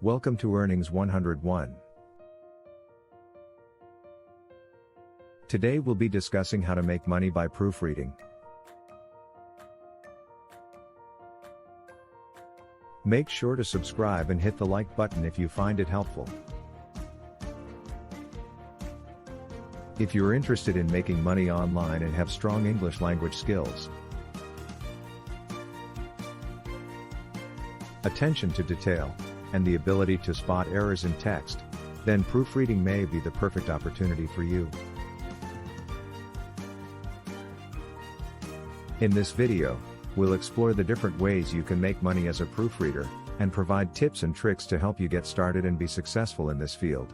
Welcome to Earnings 101. Today we'll be discussing how to make money by proofreading. Make sure to subscribe and hit the like button if you find it helpful. If you're interested in making money online and have strong English language skills, attention to detail, and the ability to spot errors in text, then proofreading may be the perfect opportunity for you. In this video, we'll explore the different ways you can make money as a proofreader, and provide tips and tricks to help you get started and be successful in this field.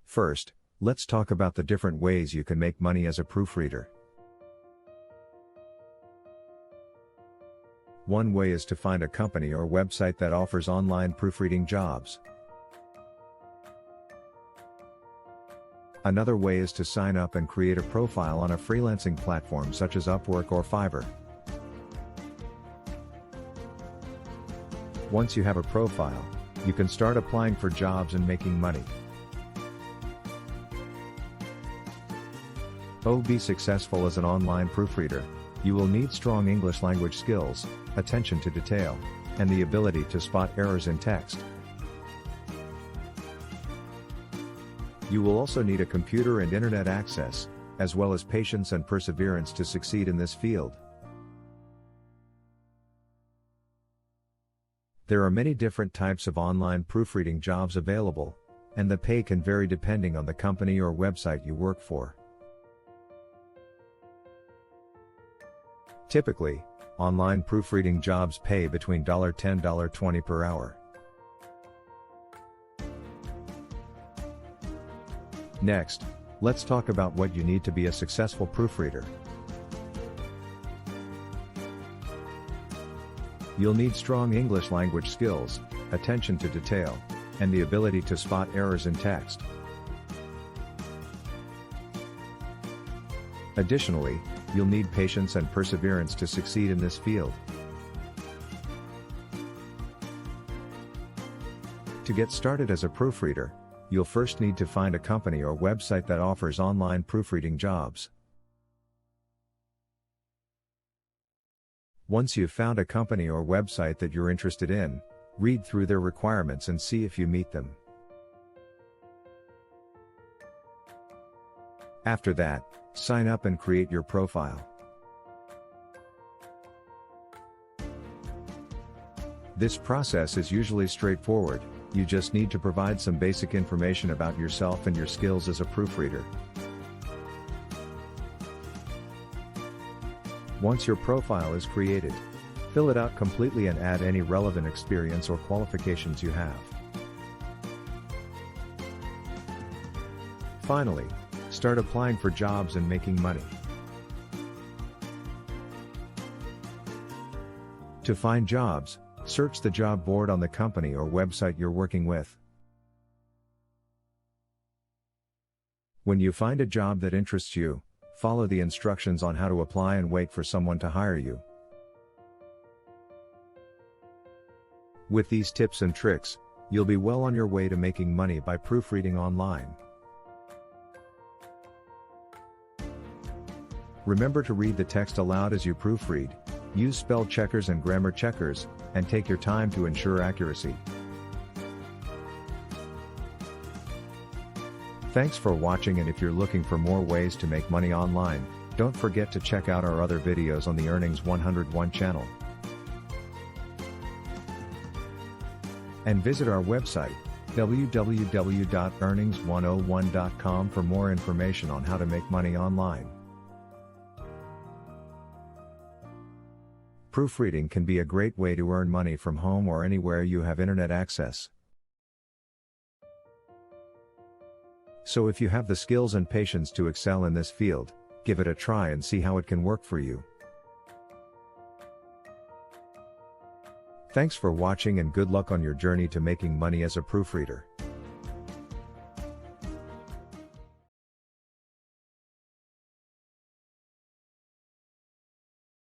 First, let's talk about the different ways you can make money as a proofreader. One way is to find a company or website that offers online proofreading jobs. Another way is to sign up and create a profile on a freelancing platform such as Upwork or Fiverr. Once you have a profile, you can start applying for jobs and making money. To be successful as an online proofreader, you will need strong English language skills, attention to detail, and the ability to spot errors in text. You will also need a computer and internet access, as well as patience and perseverance to succeed in this field. There are many different types of online proofreading jobs available, and the pay can vary depending on the company or website you work for. Typically, online proofreading jobs pay between $10 and $20 per hour. Next, let's talk about what you need to be a successful proofreader. You'll need strong English language skills, attention to detail, and the ability to spot errors in text. Additionally, you'll need patience and perseverance to succeed in this field. To get started as a proofreader, you'll first need to find a company or website that offers online proofreading jobs. Once you've found a company or website that you're interested in, read through their requirements and see if you meet them. After that, sign up and create your profile. This process is usually straightforward. You just need to provide some basic information about yourself and your skills as a proofreader. Once your profile is created, fill it out completely and add any relevant experience or qualifications you have. Finally, start applying for jobs and making money. To find jobs, search the job board on the company or website you're working with. When you find a job that interests you, follow the instructions on how to apply and wait for someone to hire you. With these tips and tricks, you'll be well on your way to making money by proofreading online. Remember to read the text aloud as you proofread, use spell checkers and grammar checkers, and take your time to ensure accuracy. Thanks for watching, and if you're looking for more ways to make money online, don't forget to check out our other videos on the Earnings 101 channel. And visit our website, www.earnings101.com, for more information on how to make money online. Proofreading can be a great way to earn money from home or anywhere you have internet access. So if you have the skills and patience to excel in this field, give it a try and see how it can work for you. Thanks for watching, and good luck on your journey to making money as a proofreader.